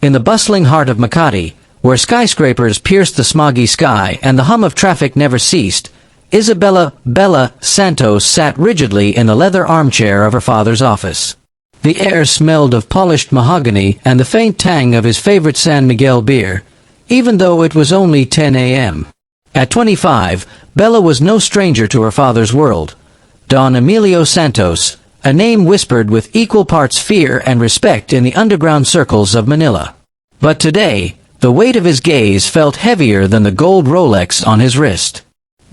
In the bustling heart of Makati, where skyscrapers pierced the smoggy sky and the hum of traffic never ceased, Isabella Bella Santos sat rigidly in the leather armchair of her father's office. The air smelled of polished mahogany and the faint tang of his favorite San Miguel beer, even though it was only 10 a.m. At 25, Bella was no stranger to her father's world. Don Emilio Santos, a name whispered with equal parts fear and respect in the underground circles of Manila. But today, the weight of his gaze felt heavier than the gold Rolex on his wrist.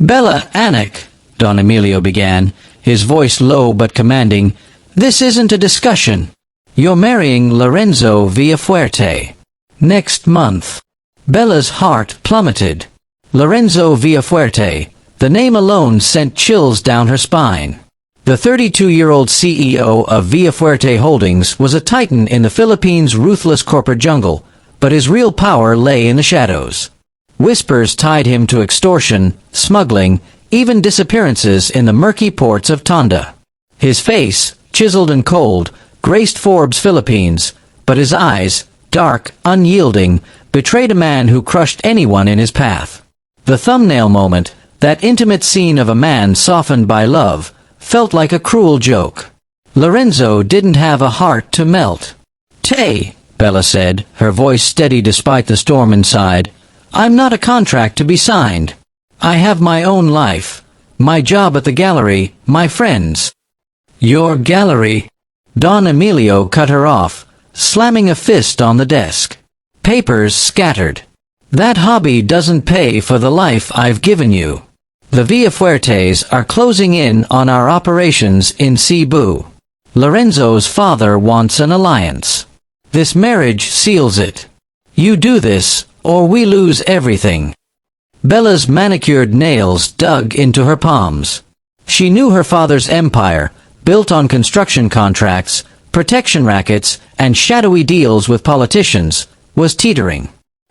"Bella, Anak," Don Emilio began, his voice low but commanding, "this isn't a discussion. You're marrying Lorenzo Villafuerte. Next month." Bella's heart plummeted. Lorenzo Villafuerte, the name alone sent chills down her spine. The 32-year-old CEO of Villafuerte Holdings was a titan in the Philippines' ruthless corporate jungle, but his real power lay in the shadows. Whispers tied him to extortion, smuggling, even disappearances in the murky ports of Tonda. His face, chiseled and cold, graced Forbes' Philippines, but his eyes, dark, unyielding, betrayed a man who crushed anyone in his path. The thumbnail moment, that intimate scene of a man softened by love, felt like a cruel joke. Lorenzo didn't have a heart to melt. "Tay," Bella said, her voice steady despite the storm inside, "I'm not a contract to be signed. I have my own life, my job at the gallery, my friends." "Your gallery?" Don Emilio cut her off, slamming a fist on the desk. Papers scattered. "That hobby doesn't pay for the life I've given you. The Villafuertes are closing in on our operations in Cebu. Lorenzo's father wants an alliance. This marriage seals it. You do this, or we lose everything." Bella's manicured nails dug into her palms. She knew her father's empire, built on construction contracts, protection rackets, and shadowy deals with politicians, was teetering.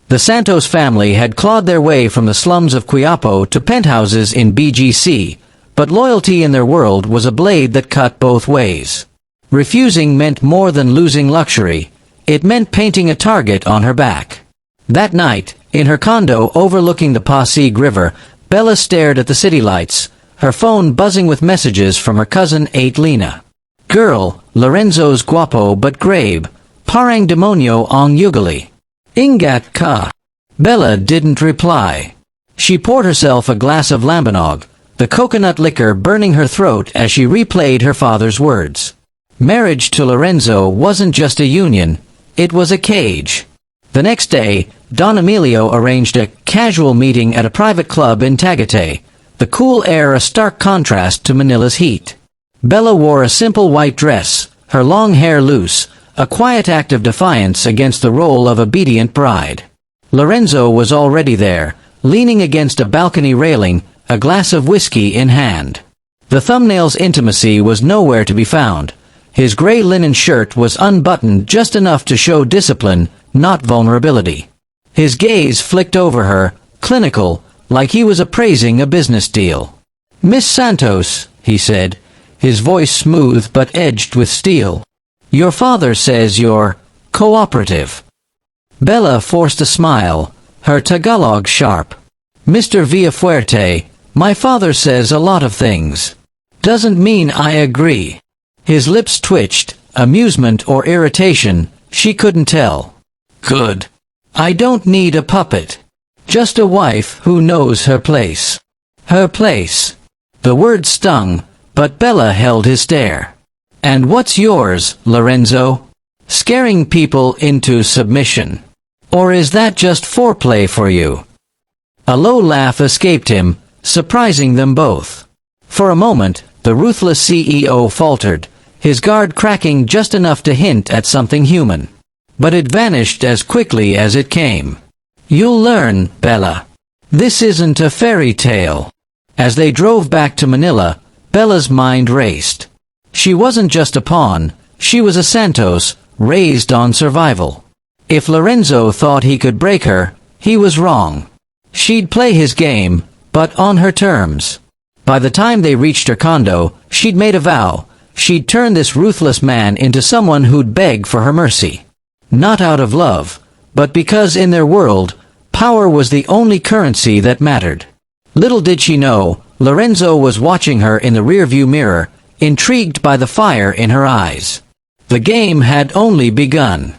The Santos family had clawed their way from the slums of Quiapo to penthouses in BGC, but loyalty in their world was a blade that cut both ways. Refusing meant more than losing luxury. It meant painting a target on her back. That night, in her condo overlooking the Pasig River, Bella stared at the city lights, her phone buzzing with messages from her cousin Lina. "Girl, Lorenzo's guapo but grave. Parang demonyo ang ugali. Ingat ka." Bella didn't reply. She poured herself a glass of lambanog, the coconut liquor burning her throat as she replayed her father's words. Marriage to Lorenzo wasn't just a union, it was a cage. The next day, Don Emilio arranged a casual meeting at a private club in Tagaytay, the cool air a stark contrast to Manila's heat. Bella wore a simple white dress, her long hair loose, a quiet act of defiance against the role of obedient bride. Lorenzo was already there, leaning against a balcony railing, a glass of whiskey in hand. The thumbnail's intimacy was nowhere to be found. His gray linen shirt was unbuttoned just enough to show discipline, not vulnerability. His gaze flicked over her, clinical, like he was appraising a business deal. "Miss Santos," he said, his voice smooth but edged with steel. "Your father says you're cooperative." Bella forced a smile, her Tagalog sharp. "Mr. Villafuerte, my father says a lot of things. Doesn't mean I agree." His lips twitched, amusement or irritation, she couldn't tell. "Good. I don't need a puppet. Just a wife who knows her place." Her place. The word stung, but Bella held his stare. "And what's yours, Lorenzo? Scaring people into submission? Or is that just foreplay for you?" A low laugh escaped him, surprising them both. For a moment, the ruthless CEO faltered, his guard cracking just enough to hint at something human. But it vanished as quickly as it came. "You'll learn, Bella. This isn't a fairy tale." As they drove back to Manila, Bella's mind raced. She wasn't just a pawn, she was a Santos, raised on survival. If Lorenzo thought he could break her, he was wrong. She'd play his game, but on her terms. By the time they reached her condo, she'd made a vow. She'd turn this ruthless man into someone who'd beg for her mercy. Not out of love, But because in their world, power was the only currency that mattered. Little did she know, Lorenzo was watching her in the rearview mirror, intrigued by the fire in her eyes. The game had only begun.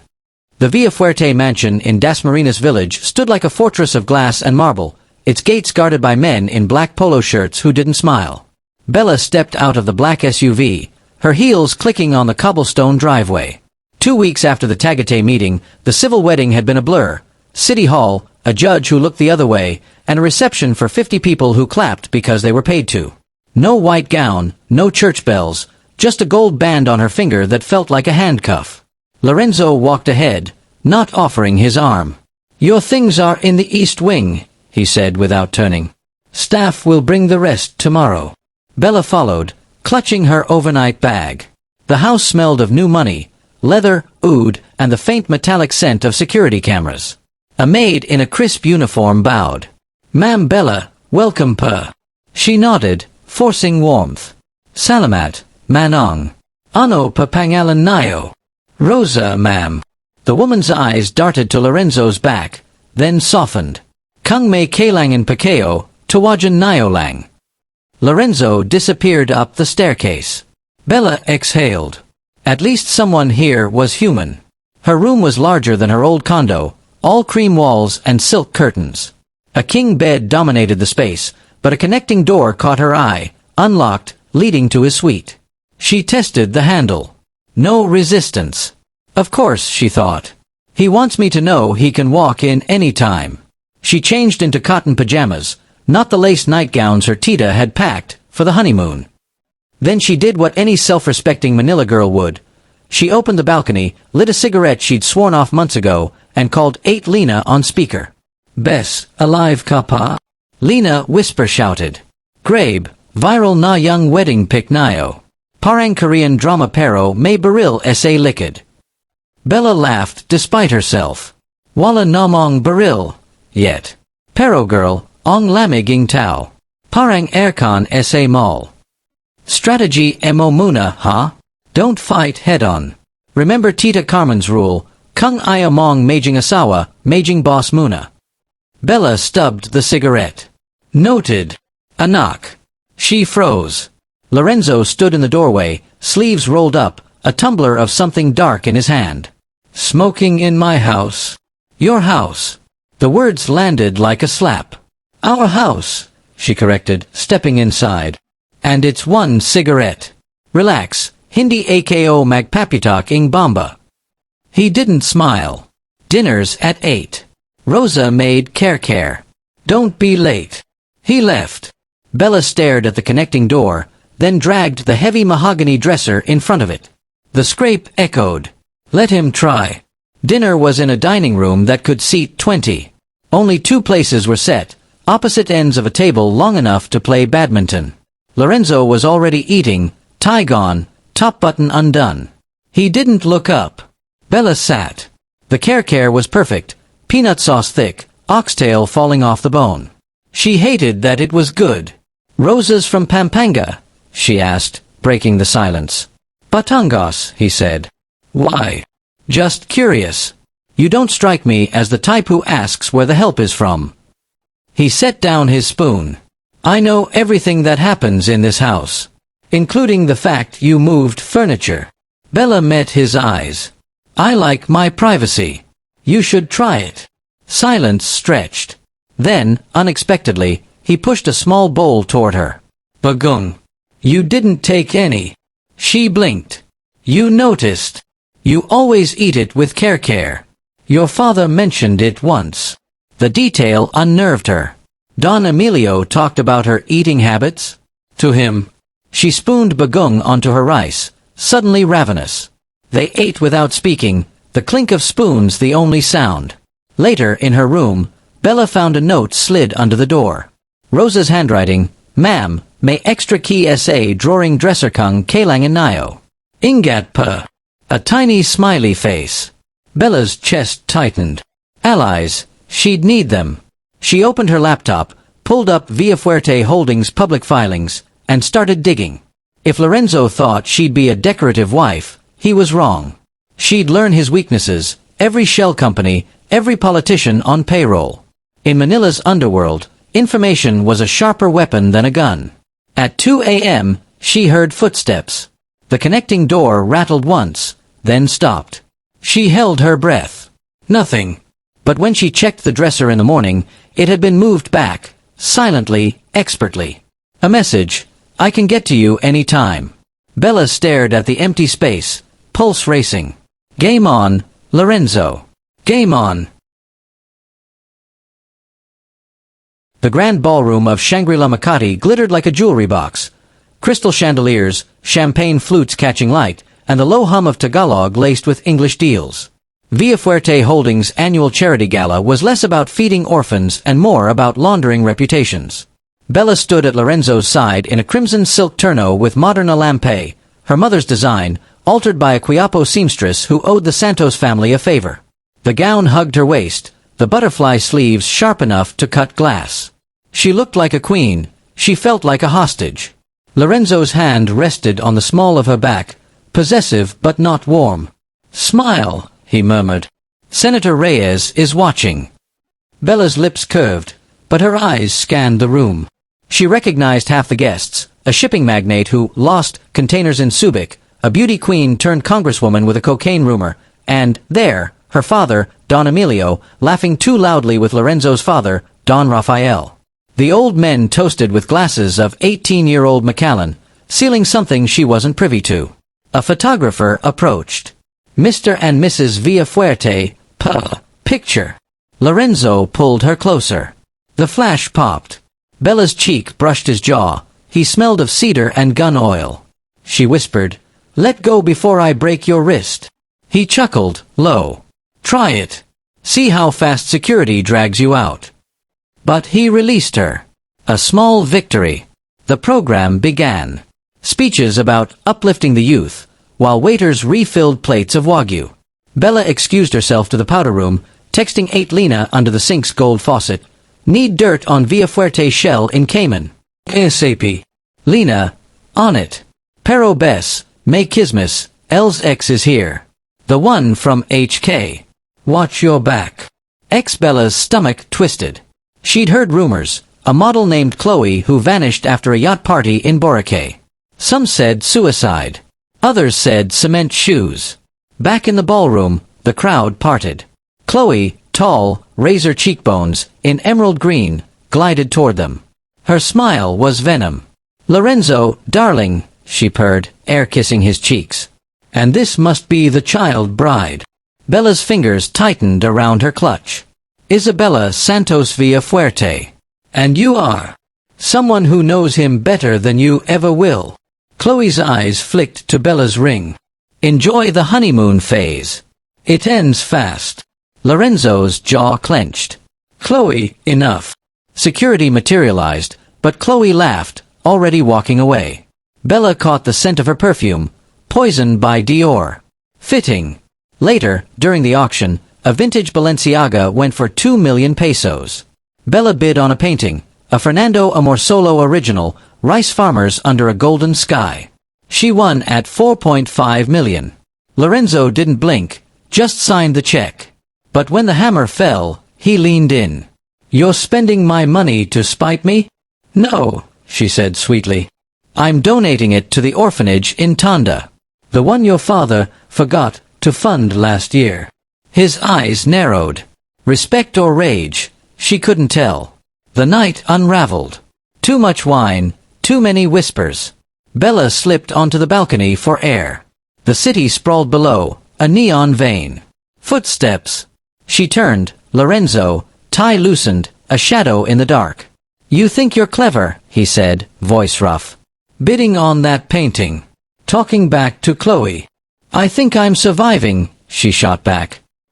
The Villafuerte mansion in Dasmariñas village stood like a fortress of glass and marble, its gates guarded by men in black polo shirts who didn't smile. Bella stepped out of the black SUV, her heels clicking on the cobblestone driveway. 2 weeks after the Tagaytay meeting, the civil wedding had been a blur. City Hall, a judge who looked the other way, and a reception for 50 people who clapped because they were paid to. No white gown, no church bells, just a gold band on her finger that felt like a handcuff. Lorenzo walked ahead, not offering his arm. "Your things are in the East Wing," he said without turning. "Staff will bring the rest tomorrow." Bella followed, clutching her overnight bag. The house smelled of new money, leather, oud, and the faint metallic scent of security cameras. A maid in a crisp uniform bowed. "Ma'am Bella, welcome per." She nodded, forcing warmth. "Salamat, Manong. Ano pa pangalan nayo?" "Rosa, ma'am." The woman's eyes darted to Lorenzo's back, then softened. "Kung may kailangan pa kayo, tawagan nayo lang." Lorenzo disappeared up the staircase. Bella exhaled. At least someone here was human. Her room was larger than her old condo, all cream walls and silk curtains. A king bed dominated the space, but a connecting door caught her eye, unlocked, leading to his suite. She tested the handle. No resistance. Of course, she thought. He wants me to know he can walk in any time. She changed into cotton pajamas, not the lace nightgowns her Tita had packed for the honeymoon. Then she did what any self-respecting Manila girl would. She opened the balcony, lit a cigarette she'd sworn off months ago, and called 8 Lena on speaker. "Bess, alive ka pa?" Lena whisper shouted. "Grabe, viral na young wedding pic nayo. Parang Korean drama pero may baril sa likod." Bella laughed despite herself. "Wala namang baril yet. Pero girl, ang lamig ng tao. Parang aircon sa mall." "Strategy mo muna, ha? Don't fight head-on. Remember Tita Carmen's rule, kung ayaw mong maging asawa, maging boss muna." Bella stubbed the cigarette. "Noted." A knock. She froze. Lorenzo stood in the doorway, sleeves rolled up, a tumbler of something dark in his hand. "Smoking in my house." "Your house." The words landed like a slap. "Our house," she corrected, stepping inside. "And it's one cigarette. Relax, hindi ako magpapitak ing bomba." He didn't smile. "Dinner's at 8. Rosa made care. Don't be late." He left. Bella stared at the connecting door, then dragged the heavy mahogany dresser in front of it. The scrape echoed. Let him try. Dinner was in a dining room that could seat 20. Only 2 places were set, opposite ends of a table long enough to play badminton. Lorenzo was already eating, tie gone, top button undone. He didn't look up. Bella sat. The care was perfect, peanut sauce thick, oxtail falling off the bone. She hated that it was good. "Roses from Pampanga?" she asked, breaking the silence. "Batangas," he said. "Why?" "Just curious. You don't strike me as the type who asks where the help is from." He set down his spoon. "I know everything that happens in this house, including the fact you moved furniture." Bella met his eyes. "I like my privacy. You should try it." Silence stretched. Then, unexpectedly, he pushed a small bowl toward her. "Bagung. You didn't take any." She blinked. "You noticed. You always eat it with care. Your father mentioned it once." The detail unnerved her. Don Emilio talked about her eating habits? To him. She spooned bagung onto her rice, suddenly ravenous. They ate without speaking, the clink of spoons the only sound. Later, in her room, Bella found a note slid under the door. Rosa's handwriting, "Ma'am, may extra key sa drawing dresser kung kailangan nayo. Ingat pa." A tiny smiley face. Bella's chest tightened. Allies, she'd need them. She opened her laptop, pulled up Villafuerte Holdings' public filings, and started digging. If Lorenzo thought she'd be a decorative wife, he was wrong. She'd learn his weaknesses, every shell company, every politician on payroll. In Manila's underworld, information was a sharper weapon than a gun. At 2 a.m., she heard footsteps. The connecting door rattled once, then stopped. She held her breath. Nothing. But when she checked the dresser in the morning, it had been moved back, silently, expertly. A message, "I can get to you any time." Bella stared at the empty space, pulse racing. Game on, Lorenzo. Game on. The grand ballroom of Shangri-La Makati glittered like a jewelry box. Crystal chandeliers, champagne flutes catching light, and the low hum of Tagalog laced with English deals. Villafuerte Holdings' annual charity gala was less about feeding orphans and more about laundering reputations. Bella stood at Lorenzo's side in a crimson silk turno with modern alampe, her mother's design, altered by a Quiapo seamstress who owed the Santos family a favor. The gown hugged her waist, the butterfly sleeves sharp enough to cut glass. She looked like a queen, she felt like a hostage. Lorenzo's hand rested on the small of her back, possessive but not warm. "Smile," he murmured. "Senator Reyes is watching." Bella's lips curved, but her eyes scanned the room. She recognized half the guests, a shipping magnate who lost containers in Subic, a beauty queen turned congresswoman with a cocaine rumor, and there, her father, Don Emilio, laughing too loudly with Lorenzo's father, Don Rafael. The old men toasted with glasses of 18-year-old Macallan, sealing something she wasn't privy to. A photographer approached. "Mr. and Mrs. Villafuerte, picture." Lorenzo pulled her closer. The flash popped. Bella's cheek brushed his jaw. He smelled of cedar and gun oil. She whispered, "Let go before I break your wrist." He chuckled, low. "Try it. See how fast security drags you out." But he released her. A small victory. The program began. Speeches about uplifting the youth, while waiters refilled plates of Wagyu. Bella excused herself to the powder room, texting 8 Lena under the sink's gold faucet. "Need dirt on Villafuerte shell in Cayman. ASAP. Lena, on it. Pero Bess, May Kismis, Els X is here. The one from HK. Watch your back." Bella's stomach twisted. She'd heard rumors, a model named Chloe who vanished after a yacht party in Boracay. Some said suicide. Others said cement shoes. Back in the ballroom, the crowd parted. Chloe, tall, razor cheekbones, in emerald green, glided toward them. Her smile was venom. "Lorenzo, darling," she purred, air-kissing his cheeks. "And this must be the child bride." Bella's fingers tightened around her clutch. "Isabella Santos Villafuerte. And you are someone who knows him better than you ever will." Chloe's eyes flicked to Bella's ring. "Enjoy the honeymoon phase. It ends fast." Lorenzo's jaw clenched. "Chloe, enough." Security materialized, but Chloe laughed, already walking away. Bella caught the scent of her perfume, poisoned by Dior. Fitting. Later, during the auction, a vintage Balenciaga went for 2 million pesos. Bella bid on a painting, a Fernando Amorsolo original, rice farmers under a golden sky. She won at 4.5 million. Lorenzo didn't blink, just signed the check. But when the hammer fell, he leaned in. "You're spending my money to spite me?" "No," she said sweetly. "I'm donating it to the orphanage in Tonda. The one your father forgot to fund last year." His eyes narrowed. Respect or rage, she couldn't tell. The night unraveled. Too much wine, too many whispers. Bella slipped onto the balcony for air. The city sprawled below, a neon vein. Footsteps. She turned, Lorenzo, tie loosened, a shadow in the dark. "You think you're clever," he said, voice rough. "Bidding on that painting." Talking back to Chloe. "I think I'm surviving," she shot back.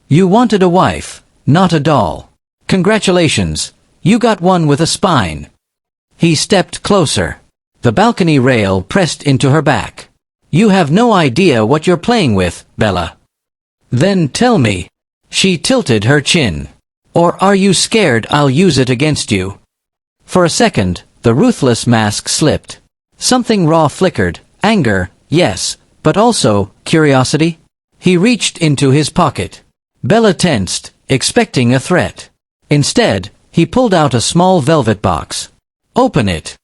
"You wanted a wife, not a doll. Congratulations, you got one with a spine." He stepped closer. The balcony rail pressed into her back. "You have no idea what you're playing with, Bella." "Then tell me." She tilted her chin. "Or are you scared I'll use it against you?" For a second, the ruthless mask slipped. Something raw flickered, anger, yes, but also curiosity. He reached into his pocket. Bella tensed, expecting a threat. Instead, he pulled out a small velvet box. Open it.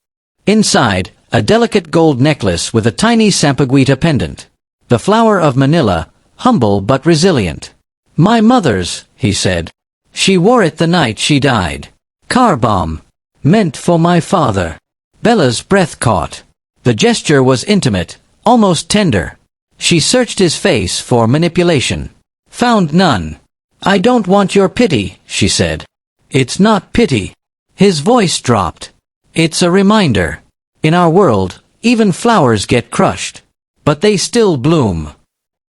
Inside, a delicate gold necklace with a tiny sampaguita pendant. The flower of Manila, humble but resilient. My mother's, he said. She wore it the night she died. Car bomb. Meant for my father. Bella's breath caught. The gesture was intimate, almost tender. She searched his face for manipulation. Found none. I don't want your pity, she said. It's not pity. His voice dropped. It's a reminder. In our world, even flowers get crushed. But they still bloom.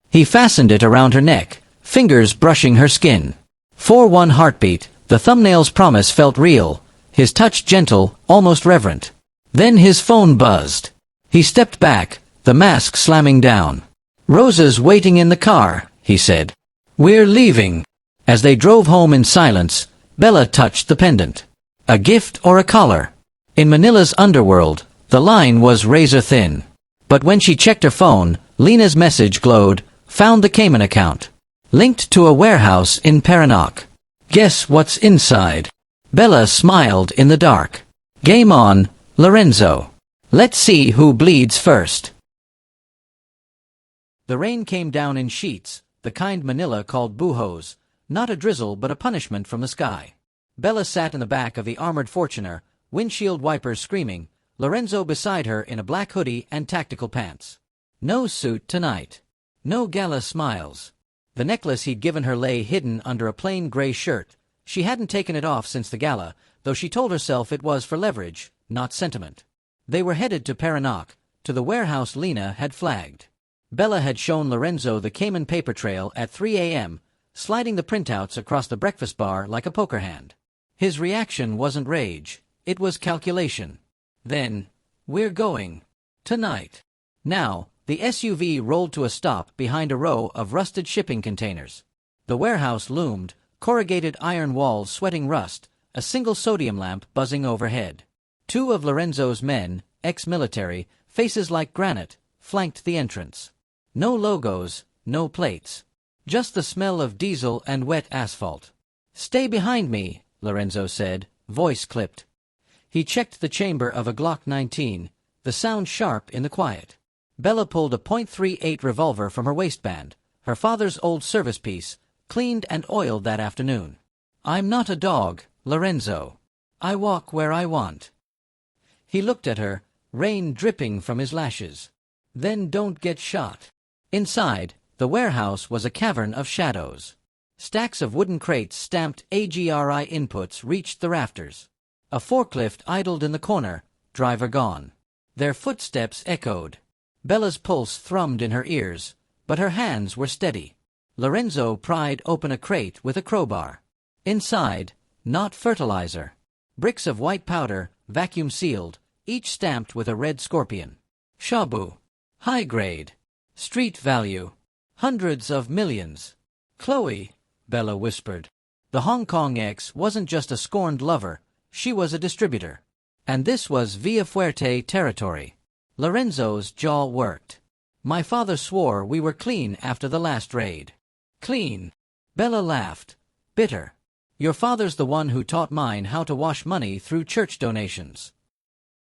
He fastened it around her neck, fingers brushing her skin. For one heartbeat, the thumbnail's promise felt real, his touch gentle, almost reverent. Then his phone buzzed. He stepped back, the mask slamming down. Rosa's waiting in the car, he said. We're leaving. As they drove home in silence, Bella touched the pendant. A gift or a collar? In Manila's underworld, the line was razor thin. But when she checked her phone, Lena's message glowed, found the Cayman account. Linked to a warehouse in Paraná. Guess what's inside? Bella smiled in the dark. Game on, Lorenzo. Let's see who bleeds first. The rain came down in sheets, the kind Manila called buhos, not a drizzle but a punishment from the sky. Bella sat in the back of the armored Fortuner, windshield wipers screaming, Lorenzo beside her in a black hoodie and tactical pants. No suit tonight. No gala smiles. The necklace he'd given her lay hidden under a plain gray shirt. She hadn't taken it off since the gala, though she told herself it was for leverage, not sentiment. They were headed to Paraná, to the warehouse Lena had flagged. Bella had shown Lorenzo the Cayman paper trail at 3 a.m., sliding the printouts across the breakfast bar like a poker hand. His reaction wasn't rage, it was calculation. Then, we're going. Tonight. Now, the SUV rolled to a stop behind a row of rusted shipping containers. The warehouse loomed, corrugated iron walls sweating rust, a single sodium lamp buzzing overhead. Two of Lorenzo's men, ex-military, faces like granite, flanked the entrance. No logos, no plates. Just the smell of diesel and wet asphalt. Stay behind me, Lorenzo said, voice clipped. He checked the chamber of a Glock 19, the sound sharp in the quiet. Bella pulled a .38 revolver from her waistband, her father's old service piece, cleaned and oiled that afternoon. I'm not a dog, Lorenzo. I walk where I want. He looked at her, rain dripping from his lashes. Then don't get shot. Inside, the warehouse was a cavern of shadows. Stacks of wooden crates stamped AGRI inputs reached the rafters. A forklift idled in the corner, driver gone. Their footsteps echoed. Bella's pulse thrummed in her ears, but her hands were steady. Lorenzo pried open a crate with a crowbar. Inside, not fertilizer. Bricks of white powder, vacuum-sealed, each stamped with a red scorpion. Shabu. High grade. Street value. Hundreds of millions. Chloe, Bella whispered. The Hong Kong ex wasn't just a scorned lover, she was a distributor. And this was Villafuerte territory. Lorenzo's jaw worked. My father swore we were clean after the last raid. Clean. Bella laughed. Bitter. Your father's the one who taught mine how to wash money through church donations.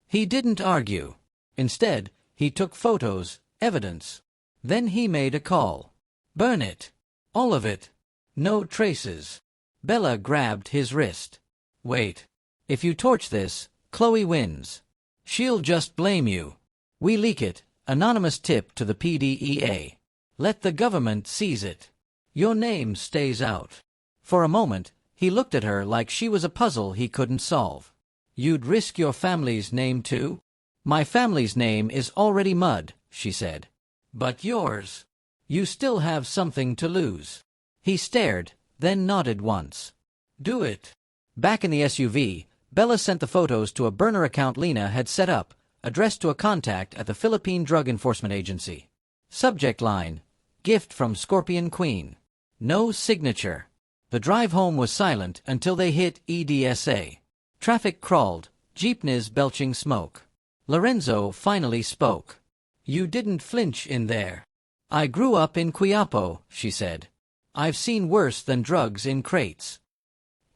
He didn't argue. Instead, he took photos, evidence. Then he made a call. Burn it. All of it. No traces. Bella grabbed his wrist. Wait. If you torch this, Chloe wins. She'll just blame you. We leak it, anonymous tip to the PDEA. Let the government seize it. Your name stays out. For a moment, he looked at her like she was a puzzle he couldn't solve. You'd risk your family's name too? My family's name is already mud, she said. But yours. You still have something to lose. He stared, then nodded once. Do it. Back in the SUV, Bella sent the photos to a burner account Lena had set up, addressed to a contact at the Philippine Drug Enforcement Agency. Subject line, gift from Scorpion Queen. No signature. The drive home was silent until they hit EDSA. Traffic crawled, jeepneys belching smoke. Lorenzo finally spoke. You didn't flinch in there. I grew up in Quiapo, she said. I've seen worse than drugs in crates.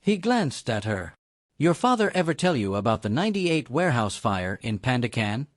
He glanced at her. Your father ever tell you about the '98 warehouse fire in Pandacan?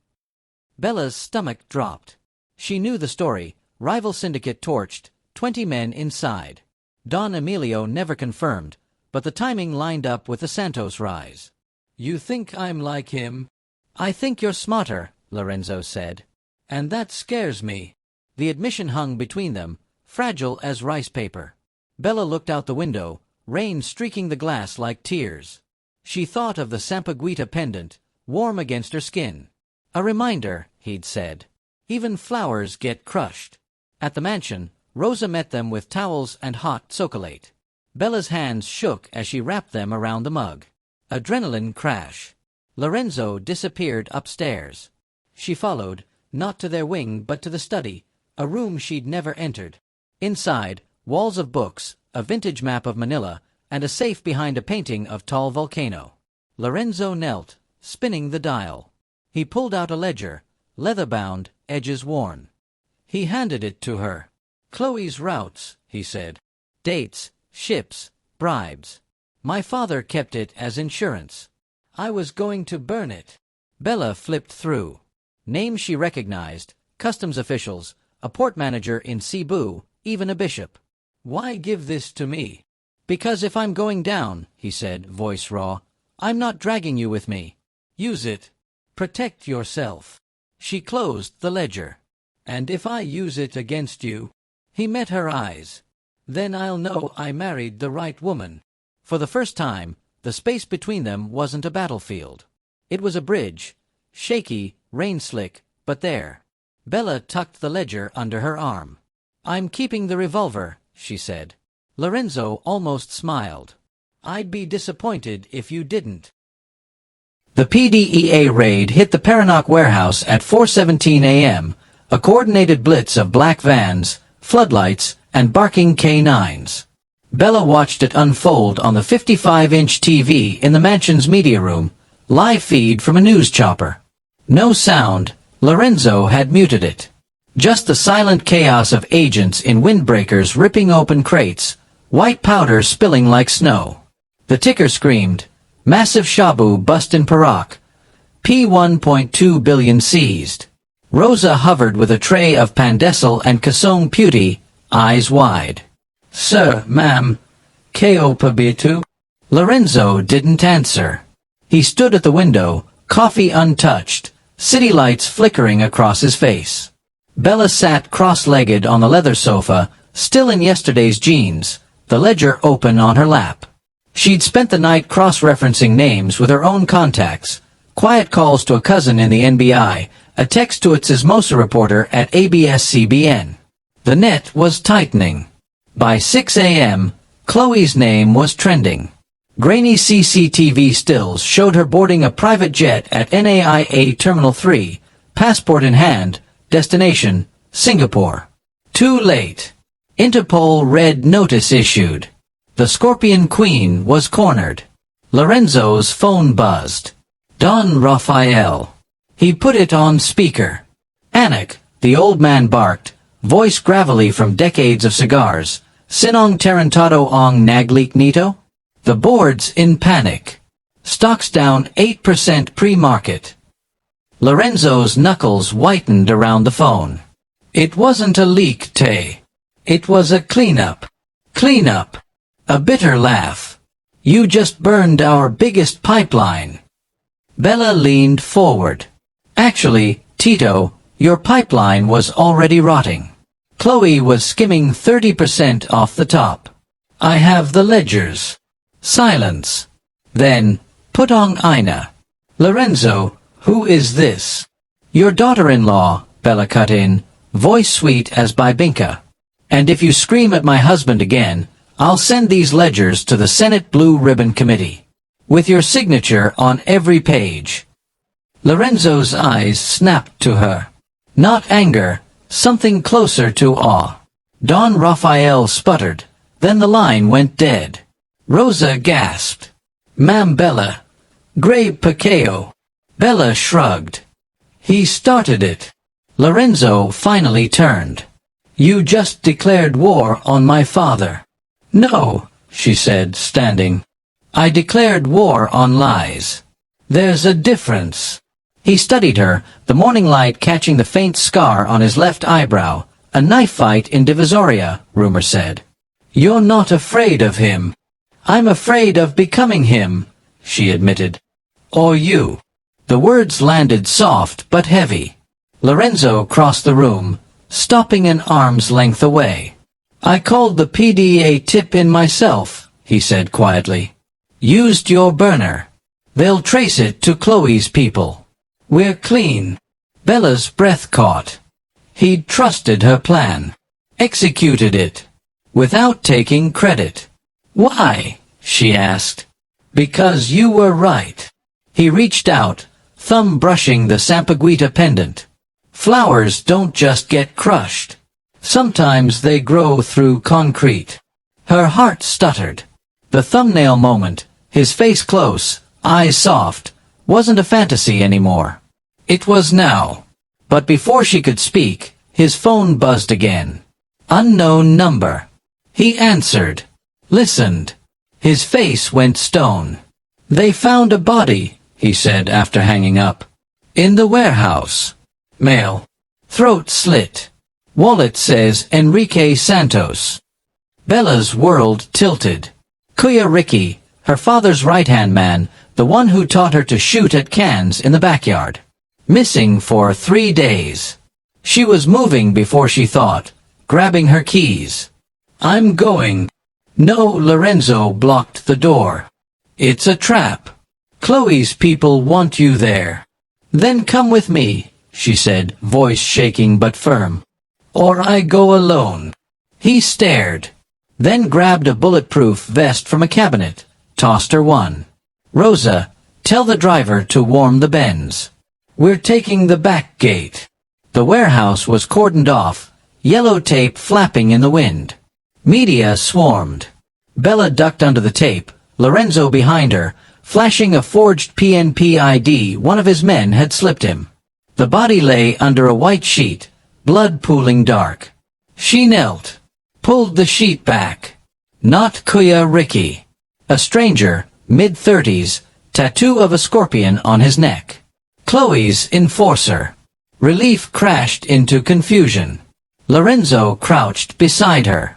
Bella's stomach dropped. She knew the story. Rival syndicate torched, 20 men inside. Don Emilio never confirmed, but the timing lined up with the Santos rise. You think I'm like him? I think you're smarter, Lorenzo said. And that scares me. The admission hung between them, fragile as rice paper. Bella looked out the window, rain streaking the glass like tears. She thought of the Sampaguita pendant, warm against her skin. A reminder, he'd said. Even flowers get crushed. At the mansion, Rosa met them with towels and hot chocolate. Bella's hands shook as she wrapped them around the mug. Adrenaline crash. Lorenzo disappeared upstairs. She followed, not to their wing but to the study, a room she'd never entered. Inside, walls of books, a vintage map of Manila, and a safe behind a painting of tall volcano. Lorenzo knelt, spinning the dial. He pulled out a ledger, leather-bound, edges worn. He handed it to her. Chloe's routes, he said. Dates, ships, bribes. My father kept it as insurance. I was going to burn it. Bella flipped through. Names she recognized, customs officials, a port manager in Cebu, even a bishop. Why give this to me? Because if I'm going down, he said, voice raw, I'm not dragging you with me. Use it. Protect yourself. She closed the ledger. And if I use it against you? He met her eyes. Then I'll know I married the right woman. For the first time, the space between them wasn't a battlefield. It was a bridge, shaky, rain-slick, but there. Bella tucked the ledger under her arm. I'm keeping the revolver, she said. Lorenzo almost smiled. I'd be disappointed if you didn't. The PDEA raid hit the Paranaque warehouse at 4:17 a.m., a coordinated blitz of black vans, floodlights, and barking K9s. Bella watched it unfold on the 55-inch TV in the mansion's media room, live feed from a news chopper. No sound. Lorenzo had muted it. Just the silent chaos of agents in windbreakers ripping open crates, white powder spilling like snow. The ticker screamed, massive shabu bust in Perak, P1.2 billion seized. Rosa hovered with a tray of pandesal and kasong puti, eyes wide. Sir, ma'am, Ko pabitu? Lorenzo didn't answer. He stood at the window, coffee untouched, city lights flickering across his face. Bella sat cross-legged on the leather sofa, still in yesterday's jeans, the ledger open on her lap. She'd spent the night cross-referencing names with her own contacts, quiet calls to a cousin in the NBI, a text to a Chismosa reporter at ABS-CBN. The net was tightening. By 6 a.m., Chloe's name was trending. Grainy CCTV stills showed her boarding a private jet at NAIA Terminal 3, passport in hand, destination, Singapore. Too late. Interpol red notice issued. The Scorpion Queen was cornered. Lorenzo's phone buzzed. Don Rafael. He put it on speaker. Anak, the old man barked, voice gravelly from decades of cigars. Sinong Tarantado ang Naglik Nito? The board's in panic. Stocks down 8% pre-market. Lorenzo's knuckles whitened around the phone. It wasn't a leak, Tay. It was a cleanup. Cleanup. A bitter laugh. You just burned our biggest pipeline. Bella leaned forward. Actually, Tito, your pipeline was already rotting. Chloe was skimming 30% off the top. I have the ledgers. Silence. Then, Putong Ina. Lorenzo, who is this? Your daughter-in-law, Bella cut in, voice sweet as Bibinka. And if you scream at my husband again, I'll send these ledgers to the Senate Blue Ribbon Committee. With your signature on every page. Lorenzo's eyes snapped to her. Not anger, something closer to awe. Don Rafael sputtered, then the line went dead. Rosa gasped. Ma'am Bella. Gray Pacao. Bella shrugged. He started it. Lorenzo finally turned. You just declared war on my father. No, she said, standing. I declared war on lies. There's a difference. He studied her, the morning light catching the faint scar on his left eyebrow. A knife fight in Divisoria, rumor said. You're not afraid of him. I'm afraid of becoming him, she admitted. Or you. The words landed soft but heavy. Lorenzo crossed the room, stopping an arm's length away. I called the PDA tip in myself, he said quietly. Used your burner. They'll trace it to Chloe's people. We're clean. Bella's breath caught. He'd trusted her plan. Executed it. Without taking credit. Why? She asked. Because you were right. He reached out, thumb brushing the Sampaguita pendant. Flowers don't just get crushed. Sometimes they grow through concrete. Her heart stuttered. The thumbnail moment, his face close, eyes soft, wasn't a fantasy anymore. It was now. But before she could speak, his phone buzzed again. Unknown number. He answered. Listened. His face went stone. They found a body, he said after hanging up. In the warehouse. Mail. Throat slit. Wallet says Enrique Santos. Bella's world tilted. Kuya Ricky, her father's right-hand man, the one who taught her to shoot at cans in the backyard. Missing for 3 days. She was moving before she thought, grabbing her keys. I'm going. No, Lorenzo blocked the door. It's a trap. Chloe's people want you there. Then come with me, she said, voice shaking but firm. Or I go alone. He stared. Then grabbed a bulletproof vest from a cabinet, tossed her one. Rosa, tell the driver to warm the Benz. We're taking the back gate. The warehouse was cordoned off, yellow tape flapping in the wind. Media swarmed. Bella ducked under the tape, Lorenzo behind her, flashing a forged PNP ID one of his men had slipped him. The body lay under a white sheet, blood pooling dark. She knelt, pulled the sheet back. Not Kuya Ricky. A stranger, mid-30s, tattoo of a scorpion on his neck. Chloe's enforcer. Relief crashed into confusion. Lorenzo crouched beside her.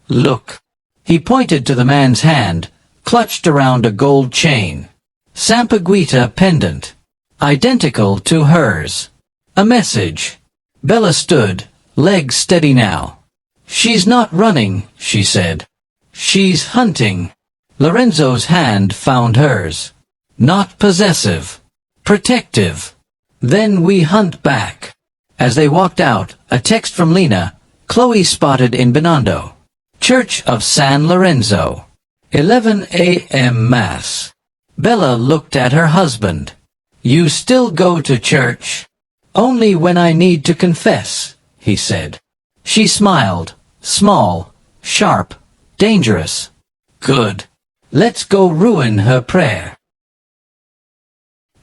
Look. He pointed to the man's hand, clutched around a gold chain. Sampaguita pendant. Identical to hers. A message. Bella stood, legs steady now. She's not running, she said. She's hunting. Lorenzo's hand found hers. Not possessive. Protective. Then we hunt back. As they walked out, a text from Lena, Chloe spotted in Binondo. Church of San Lorenzo. 11 a.m. Mass. Bella looked at her husband. You still go to church? Only when I need to confess, he said. She smiled. Small, sharp, dangerous. Good. Let's go ruin her prayer.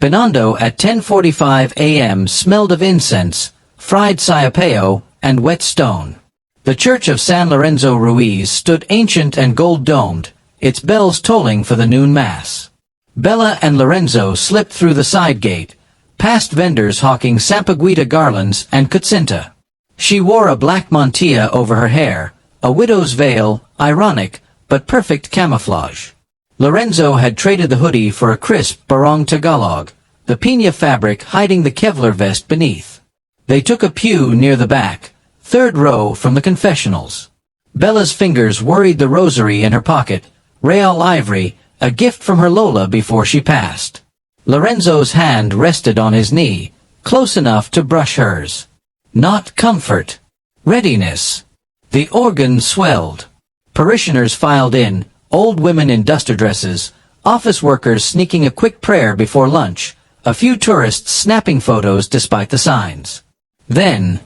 Binondo at 10:45 a.m. smelled of incense, fried sayapeo, and wet stone. The church of San Lorenzo Ruiz stood ancient and gold-domed, its bells tolling for the noon mass. Bella and Lorenzo slipped through the side gate, past vendors hawking Sampaguita garlands and kutsinta. She wore a black mantilla over her hair, a widow's veil, ironic, but perfect camouflage. Lorenzo had traded the hoodie for a crisp barong Tagalog, the piña fabric hiding the Kevlar vest beneath. They took a pew near the back, third row from the confessionals. Bella's fingers worried the rosary in her pocket, real ivory, a gift from her Lola before she passed. Lorenzo's hand rested on his knee, close enough to brush hers. Not comfort. Readiness. The organ swelled. Parishioners filed in, old women in duster dresses, office workers sneaking a quick prayer before lunch, a few tourists snapping photos despite the signs. Then,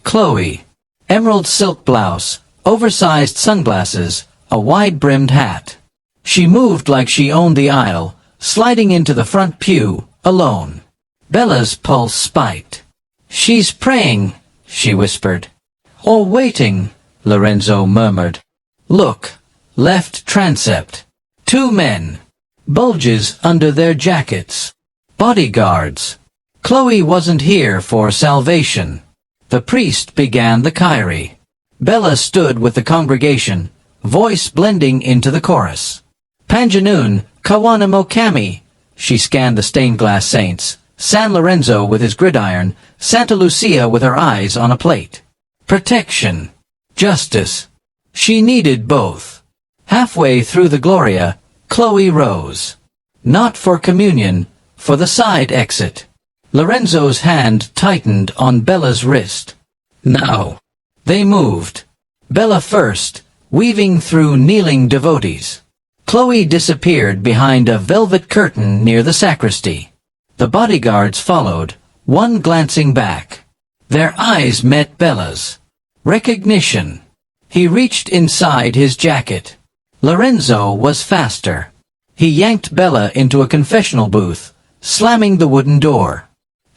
Chloe. Emerald silk blouse, oversized sunglasses, a wide-brimmed hat. She moved like she owned the aisle, sliding into the front pew, alone. Bella's pulse spiked. She's praying, she whispered. Or waiting, Lorenzo murmured. Look, left transept. 2 men. Bulges under their jackets. Bodyguards. Chloe wasn't here for salvation. The priest began the Kyrie. Bella stood with the congregation, voice blending into the chorus. Panjanoon, Kawanamo Kami. She scanned the stained-glass saints. San Lorenzo with his gridiron, Santa Lucia with her eyes on a plate. Protection. Justice. She needed both. Halfway through the Gloria, Chloe rose. Not for communion, for the side exit. Lorenzo's hand tightened on Bella's wrist. Now. They moved. Bella first, weaving through kneeling devotees. Chloe disappeared behind a velvet curtain near the sacristy. The bodyguards followed, one glancing back. Their eyes met Bella's. Recognition. He reached inside his jacket. Lorenzo was faster. He yanked Bella into a confessional booth, slamming the wooden door.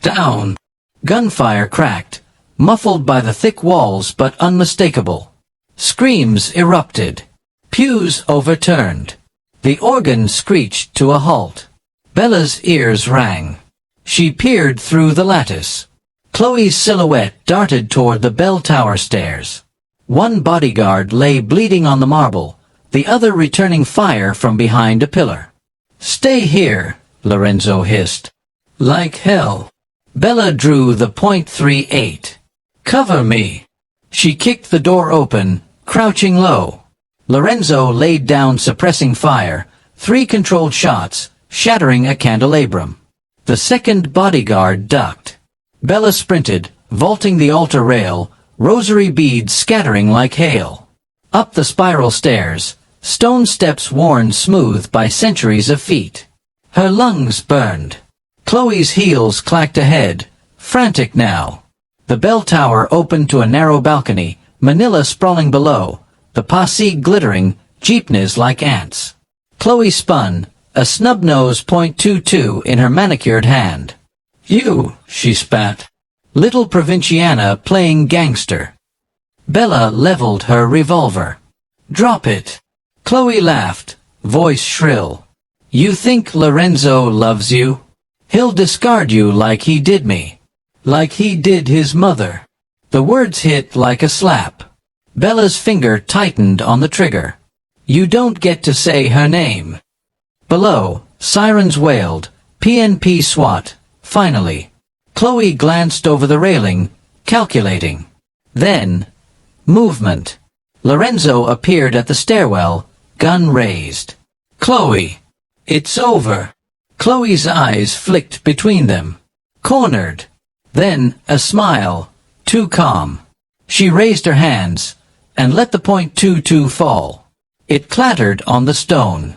Down. Gunfire cracked, muffled by the thick walls but unmistakable. Screams erupted. Pews overturned. The organ screeched to a halt. Bella's ears rang. She peered through the lattice. Chloe's silhouette darted toward the bell tower stairs. One bodyguard lay bleeding on the marble, the other returning fire from behind a pillar. Stay here, Lorenzo hissed. Like hell. Bella drew the .38. Cover me. She kicked the door open, crouching low. Lorenzo laid down suppressing fire, 3 controlled shots, shattering a candelabrum. The second bodyguard ducked. Bella sprinted, vaulting the altar rail, rosary beads scattering like hail. Up the spiral stairs, stone steps worn smooth by centuries of feet. Her lungs burned. Chloe's heels clacked ahead, frantic now. The bell tower opened to a narrow balcony, Manila sprawling below, the posse glittering, jeepneys like ants. Chloe spun, a snub-nose .22 in her manicured hand. You, she spat. Little Provinciana playing gangster. Bella leveled her revolver. Drop it. Chloe laughed, voice shrill. You think Lorenzo loves you? He'll discard you like he did me. Like he did his mother. The words hit like a slap. Bella's finger tightened on the trigger. You don't get to say her name. Below, sirens wailed, PNP SWAT, finally. Chloe glanced over the railing, calculating. Then, movement. Lorenzo appeared at the stairwell, gun raised. Chloe. It's over. Chloe's eyes flicked between them. Cornered. Then, a smile, too calm. She raised her hands, and let the .22 fall. It clattered on the stone.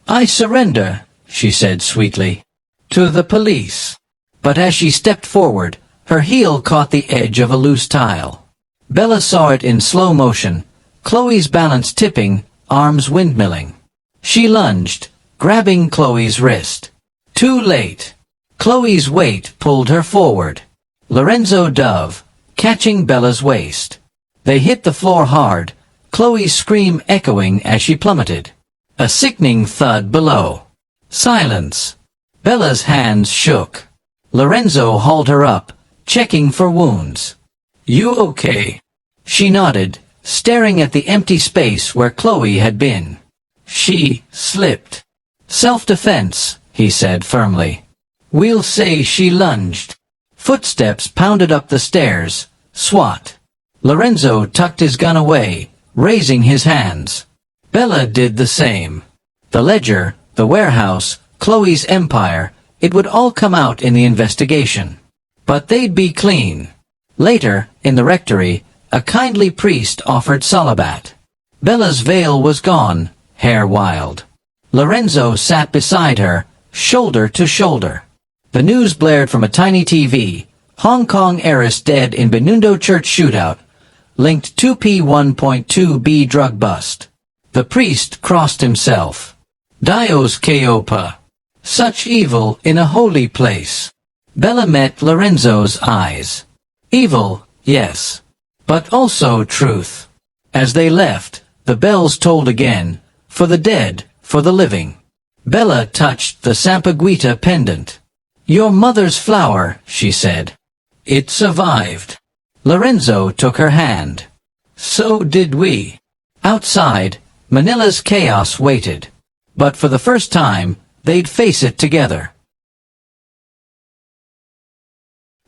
I surrender, she said sweetly. To the police. But as she stepped forward, her heel caught the edge of a loose tile. Bella saw it in slow motion, Chloe's balance tipping, arms windmilling. She lunged, grabbing Chloe's wrist. Too late. Chloe's weight pulled her forward. Lorenzo dove, catching Bella's waist. They hit the floor hard, Chloe's scream echoing as she plummeted. A sickening thud below. Silence. Bella's hands shook. Lorenzo hauled her up, checking for wounds. You okay? She nodded, staring at the empty space where Chloe had been. She slipped. Self-defense, he said firmly. We'll say she lunged. Footsteps pounded up the stairs. SWAT. Lorenzo tucked his gun away, raising his hands. Bella did the same. The ledger, the warehouse, Chloe's empire, it would all come out in the investigation. But they'd be clean. Later, in the rectory, a kindly priest offered Salabat. Bella's veil was gone, hair wild. Lorenzo sat beside her, shoulder to shoulder. The news blared from a tiny TV. Hong Kong heiress dead in Benundo church shootout. Linked 2P1.2B drug bust. The priest crossed himself. Dios Keopa. Such evil in a holy place. Bella met Lorenzo's eyes. Evil, yes. but also truth. As they left, the bells tolled again, for the dead, for the living. Bella touched the Sampaguita pendant. "Your mother's flower," she said. "It survived." Lorenzo took her hand. "So did we." Outside, Manila's chaos waited. But for the first time, they'd face it together.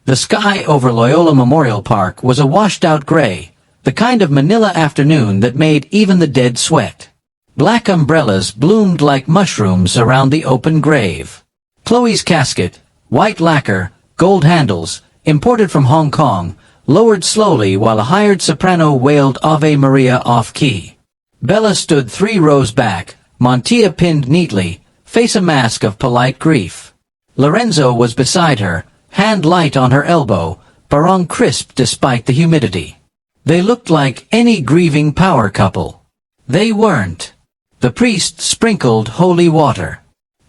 The sky over Loyola Memorial Park was a washed-out gray, the kind of Manila afternoon that made even the dead sweat. Black umbrellas bloomed like mushrooms around the open grave. Chloe's casket, white lacquer, gold handles, imported from Hong Kong, lowered slowly while a hired soprano wailed Ave Maria off-key. Bella stood 3 rows back, mantilla pinned neatly, face a mask of polite grief. Lorenzo was beside her, hand light on her elbow, barong crisp despite the humidity. They looked like any grieving power couple. They weren't. The priest sprinkled holy water.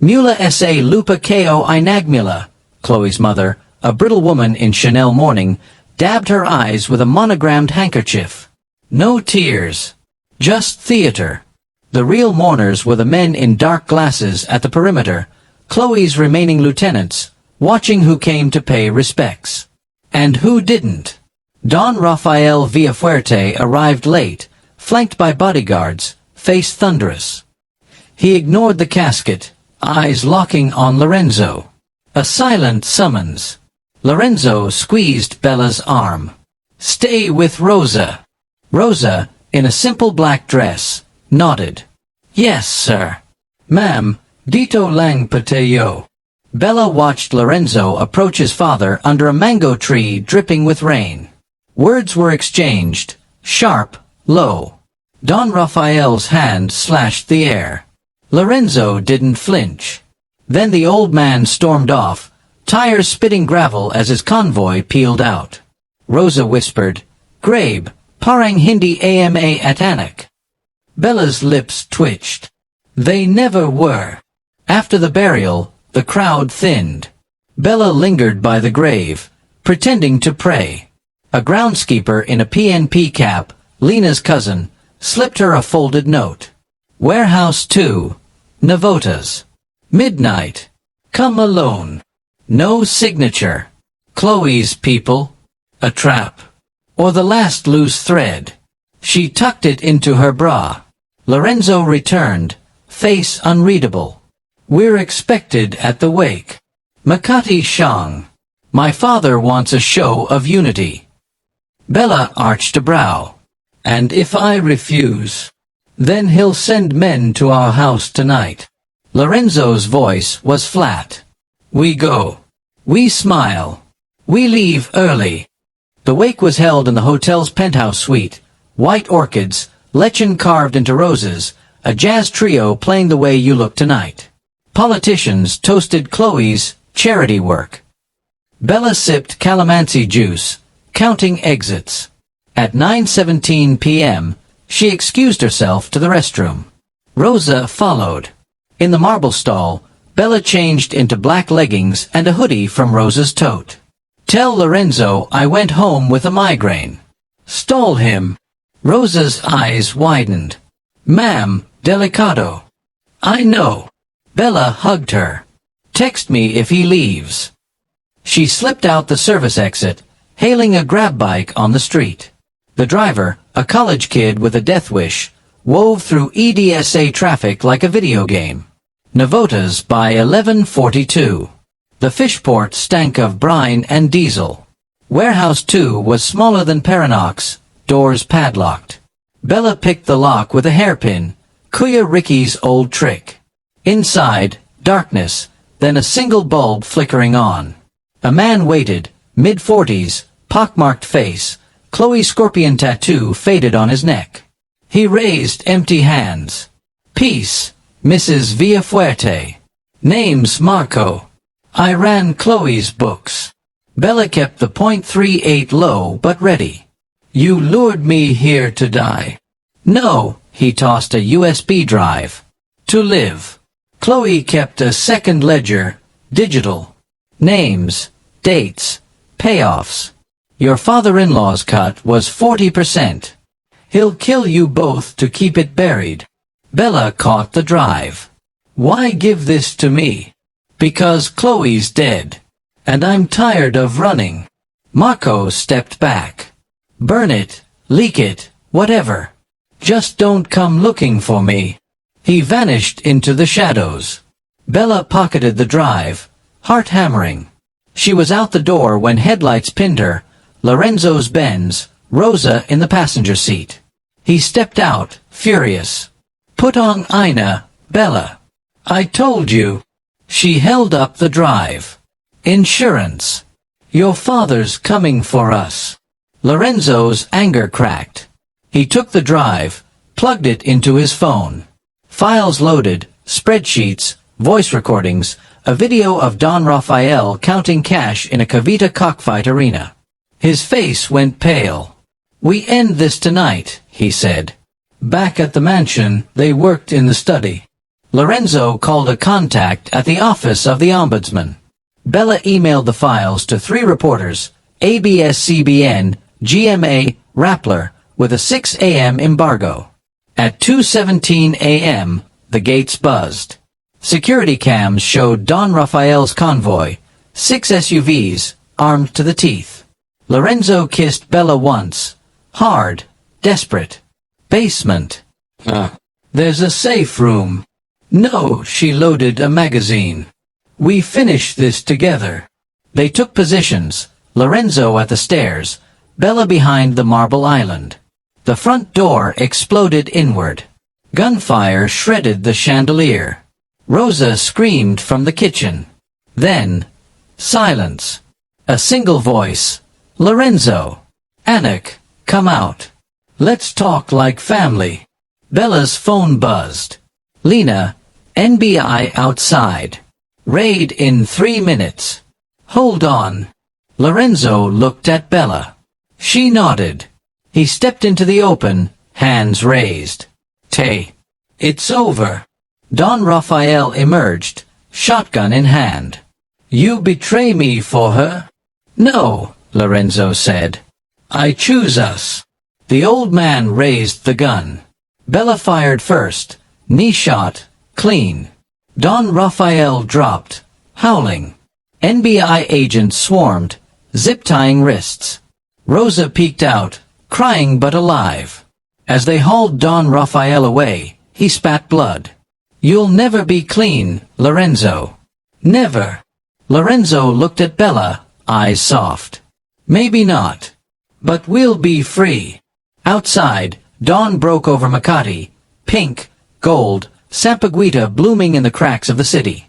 "Mula sa lupa ko inagmula," Chloe's mother, a brittle woman in Chanel mourning, dabbed her eyes with a monogrammed handkerchief. No tears. Just theater. The real mourners were the men in dark glasses at the perimeter, Chloe's remaining lieutenants, watching who came to pay respects. And who didn't. Don Rafael Villafuerte arrived late, flanked by bodyguards, face thunderous. He ignored the casket, eyes locking on Lorenzo. A silent summons. Lorenzo squeezed Bella's arm. "Stay with Rosa." Rosa, in a simple black dress, nodded. "Yes, sir." "Ma'am, dito lang patayo." Bella watched Lorenzo approach his father under a mango tree dripping with rain. Words were exchanged, sharp, low. Don Rafael's hand slashed the air. Lorenzo didn't flinch. Then the old man stormed off, tires spitting gravel as his convoy peeled out. Rosa whispered, "Grabe, parang hindi ama at anak." Bella's lips twitched. They never were. After the burial, the crowd thinned. Bella lingered by the grave, pretending to pray. A groundskeeper in a PNP cap, Lena's cousin, slipped her a folded note. "Warehouse 2, Navotas. Midnight. Come alone. No signature. Chloe's people. A trap. Or the last loose thread." She tucked it into her bra. Lorenzo returned, face unreadable. "We're expected at the wake. Makati Shang. My father wants a show of unity." Bella arched a brow. "And if I refuse, then he'll send men to our house tonight." Lorenzo's voice was flat. "We go. We smile. We leave early." The wake was held in the hotel's penthouse suite. White orchids, lichen carved into roses, a jazz trio playing The Way You Look Tonight. Politicians toasted Chloe's charity work. Bella sipped calamansi juice, counting exits. At 9:17 p.m., she excused herself to the restroom. Rosa followed. In the marble stall, Bella changed into black leggings and a hoodie from Rosa's tote. "Tell Lorenzo I went home with a migraine." "Stall him." Rosa's eyes widened. "Ma'am, delicado." "I know." Bella hugged her. "Text me if he leaves." She slipped out the service exit, hailing a grab bike on the street. The driver, a college kid with a death wish, wove through EDSA traffic like a video game. Navotas by 11:42. The fishport stank of brine and diesel. Warehouse 2 was smaller than Paranox, doors padlocked. Bella picked the lock with a hairpin, Kuya Ricky's old trick. Inside, darkness, then a single bulb flickering on. A man waited, mid-40s, pockmarked face, Chloe's scorpion tattoo faded on his neck. He raised empty hands. "Peace, Mrs. Villafuerte. Name's Marco. I ran Chloe's books." Bella kept the .38 low but ready. "You lured me here to die." "No," he tossed a USB drive. "To live." Chloe kept a second ledger, digital. Names, dates, payoffs. Your father-in-law's cut was 40%. He'll kill you both to keep it buried. Bella caught the drive. Why give this to me? Because Chloe's dead. And I'm tired of running. Marco stepped back. Burn it, leak it, whatever. Just don't come looking for me. He vanished into the shadows. Bella pocketed the drive, heart hammering. She was out the door when headlights pinned her, Lorenzo's Benz, Rosa in the passenger seat. He stepped out, furious. Put on Ina, Bella. I told you. She held up the drive. Insurance. Your father's coming for us. Lorenzo's anger cracked. He took the drive, plugged it into his phone. Files loaded, spreadsheets, voice recordings, a video of Don Rafael counting cash in a Cavita cockfight arena. His face went pale. We end this tonight, he said. Back at the mansion, they worked in the study. Lorenzo called a contact at the office of the ombudsman. Bella emailed the files to 3 reporters, ABS-CBN, GMA, Rappler, with a 6 a.m. embargo. At 2:17 a.m., the gates buzzed. Security cams showed Don Rafael's convoy, 6 SUVs, armed to the teeth. Lorenzo kissed Bella once, hard, desperate. Basement. There's a safe room. No, she loaded a magazine. We finish this together. They took positions, Lorenzo at the stairs, Bella behind the marble island. The front door exploded inward. Gunfire shredded the chandelier. Rosa screamed from the kitchen. Then, silence. A single voice. Lorenzo. Anik, come out. Let's talk like family. Bella's phone buzzed. Lena, NBI outside. Raid in 3 minutes. Hold on. Lorenzo looked at Bella. She nodded. He stepped into the open, hands raised. Tay. It's over. Don Rafael emerged, shotgun in hand. You betray me for her? No, Lorenzo said. I choose us. The old man raised the gun. Bella fired first, knee shot, clean. Don Rafael dropped, howling. NBI agents swarmed, zip-tying wrists. Rosa peeked out, crying but alive. As they hauled Don Rafael away, he spat blood. You'll never be clean, Lorenzo. Never. Lorenzo looked at Bella, eyes soft. Maybe not. But we'll be free. Outside, dawn broke over Makati, pink, gold, sampaguita blooming in the cracks of the city.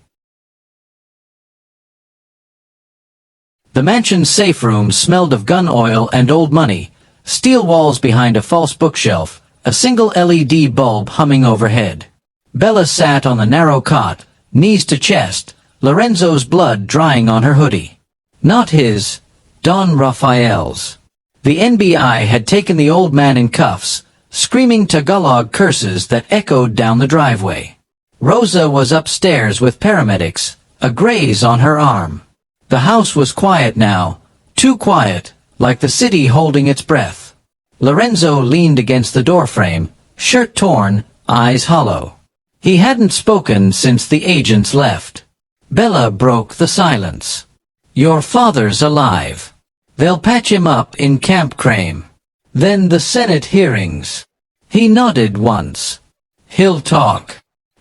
The mansion's safe room smelled of gun oil and old money, steel walls behind a false bookshelf, a single LED bulb humming overhead. Bella sat on the narrow cot, knees to chest, Lorenzo's blood drying on her hoodie. Not his, Don Rafael's. The NBI had taken the old man in cuffs, screaming Tagalog curses that echoed down the driveway. Rosa was upstairs with paramedics, a graze on her arm. The house was quiet now, too quiet, like the city holding its breath. Lorenzo leaned against the doorframe, shirt torn, eyes hollow. He hadn't spoken since the agents left. Bella broke the silence. Your father's alive. They'll patch him up in Camp Crame. Then the Senate hearings. He nodded once. He'll talk.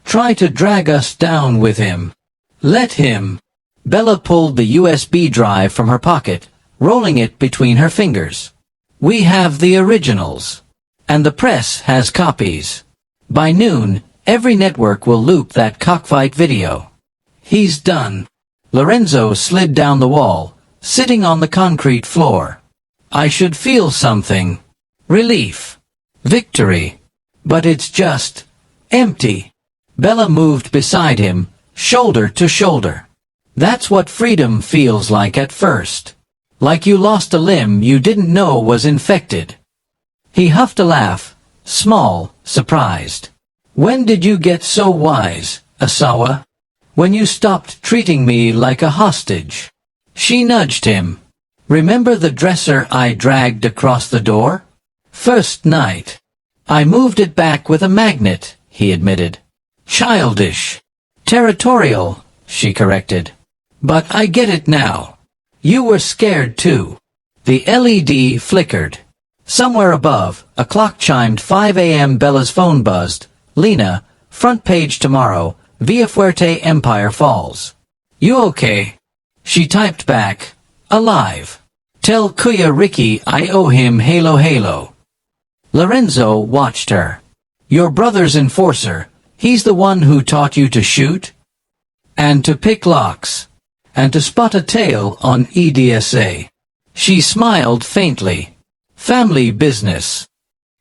Try to drag us down with him. Let him. Bella pulled the USB drive from her pocket, rolling it between her fingers. We have the originals. And the press has copies. By noon, every network will loop that cockfight video. He's done. Lorenzo slid down the wall, sitting on the concrete floor. I should feel something. Relief. Victory. But it's just empty. Bella moved beside him, shoulder to shoulder. That's what freedom feels like at first. Like you lost a limb you didn't know was infected. He huffed a laugh, small, surprised. When did you get so wise, Asawa? When you stopped treating me like a hostage. She nudged him. Remember the dresser I dragged across the door? First night. I moved it back with a magnet, he admitted. Childish. Territorial, she corrected. But I get it now. You were scared too. The LED flickered. Somewhere above, a clock chimed 5 a.m. Bella's phone buzzed. Lena, front page tomorrow, Via Fuerte Empire Falls. You okay? She typed back, alive. Tell Kuya Ricky I owe him halo halo. Lorenzo watched her. Your brother's enforcer. He's the one who taught you to shoot? And to pick locks. And to spot a tail on EDSA. She smiled faintly. Family business.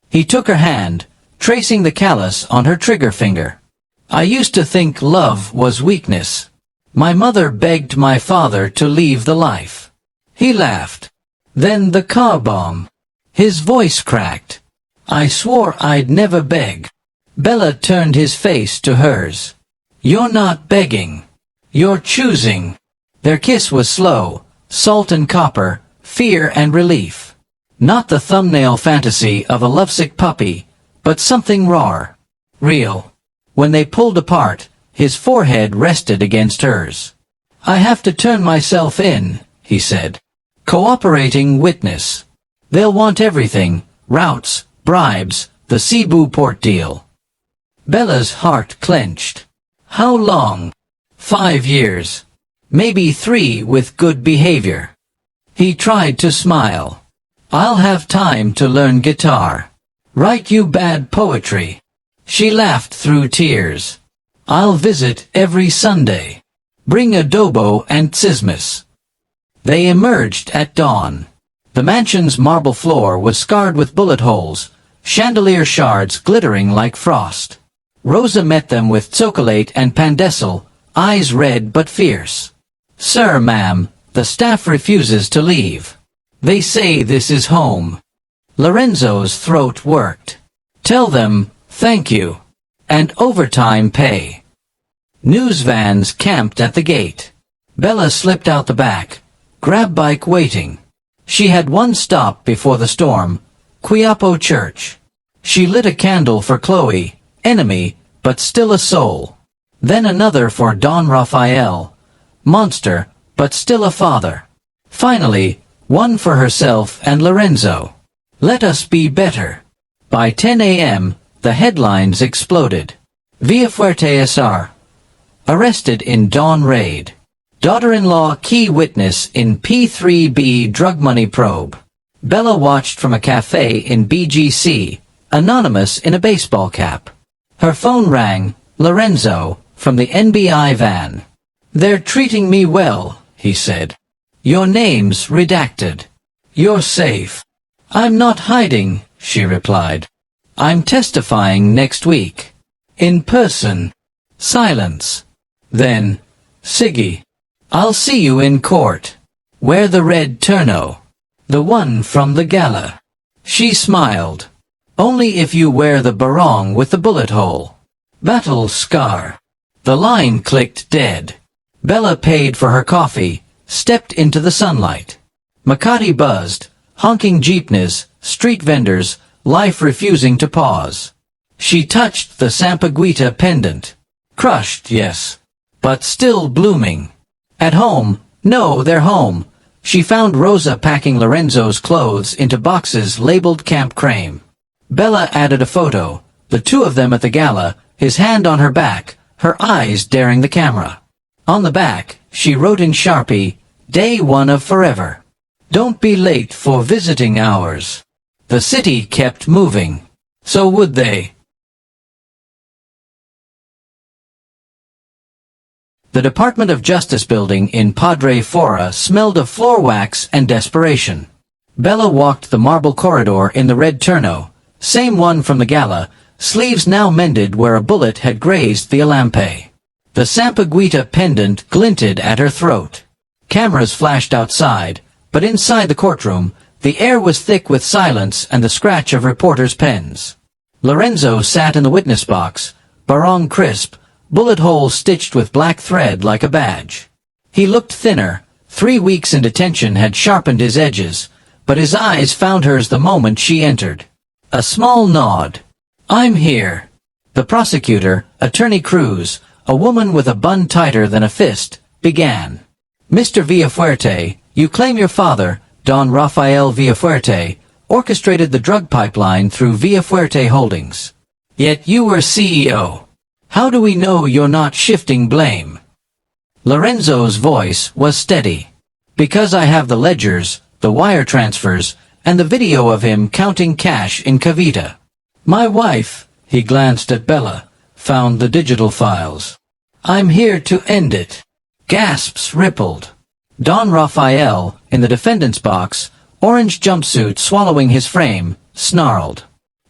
He took her hand, tracing the callus on her trigger finger. I used to think love was weakness. My mother begged my father to leave the life. He laughed. Then the car bomb. His voice cracked. I swore I'd never beg. Bella turned his face to hers. You're not begging. You're choosing. Their kiss was slow, salt and copper, fear and relief. Not the thumbnail fantasy of a lovesick puppy, but something raw, real. When they pulled apart, his forehead rested against hers. I have to turn myself in, he said. Cooperating witness. They'll want everything, routes, bribes, the Cebu port deal. Bella's heart clenched. How long? 5 years. Maybe 3 with good behavior. He tried to smile. I'll have time to learn guitar. Write you bad poetry. She laughed through tears. I'll visit every Sunday. Bring adobo and tsismis. They emerged at dawn. The mansion's marble floor was scarred with bullet holes, chandelier shards glittering like frost. Rosa met them with tsokolate and pandesal, eyes red but fierce. Sir, ma'am, the staff refuses to leave. They say this is home. Lorenzo's throat worked. Tell them, thank you. And overtime pay. News vans camped at the gate. Bella slipped out the back, grab bike waiting. She had one stop before the storm, Quiapo Church. She lit a candle for Chloe, enemy, but still a soul. Then another for Don Rafael, monster, but still a father. Finally, one for herself and Lorenzo. Let us be better. By 10 a.m., the headlines exploded. Via Fuerte SR. Arrested in dawn raid. Daughter-in-law key witness in P3B drug money probe. Bella watched from a cafe in BGC, anonymous in a baseball cap. Her phone rang, Lorenzo, from the NBI van. They're treating me well, he said. Your name's redacted. You're safe. I'm not hiding, she replied. I'm testifying next week. In person. Silence. Then, Siggy. I'll see you in court. Wear the red turno. The one from the gala. She smiled. Only if you wear the barong with the bullet hole. Battle scar. The line clicked dead. Bella paid for her coffee, stepped into the sunlight. Makati buzzed, honking jeepneys, street vendors, life refusing to pause. She touched the Sampaguita pendant. Crushed, yes. But still blooming. At home, no, they're home. She found Rosa packing Lorenzo's clothes into boxes labeled Camp Crame. Bella added a photo, the two of them at the gala, his hand on her back, her eyes daring the camera. On the back, she wrote in Sharpie, Day 1 of forever. Don't be late for visiting hours. The city kept moving. So would they. The Department of Justice building in Padre Fora smelled of floor wax and desperation. Bella walked the marble corridor in the red turno, same one from the gala, sleeves now mended where a bullet had grazed the alampe. The Sampaguita pendant glinted at her throat. Cameras flashed outside, but inside the courtroom, the air was thick with silence and the scratch of reporters' pens. Lorenzo sat in the witness box, barong crisp, bullet hole stitched with black thread like a badge. He looked thinner, 3 weeks in detention had sharpened his edges, but his eyes found hers the moment she entered. A small nod. "I'm here." The prosecutor, Attorney Cruz, a woman with a bun tighter than a fist, began. "Mr. Villafuerte, you claim your father, Don Rafael Villafuerte, orchestrated the drug pipeline through Villafuerte Holdings. Yet you were CEO. How do we know you're not shifting blame?" Lorenzo's voice was steady. "Because I have the ledgers, the wire transfers, and the video of him counting cash in Cavita. My wife," he glanced at Bella, "found the digital files. I'm here to end it." Gasps rippled. Don Rafael, in the defendant's box, orange jumpsuit swallowing his frame, snarled.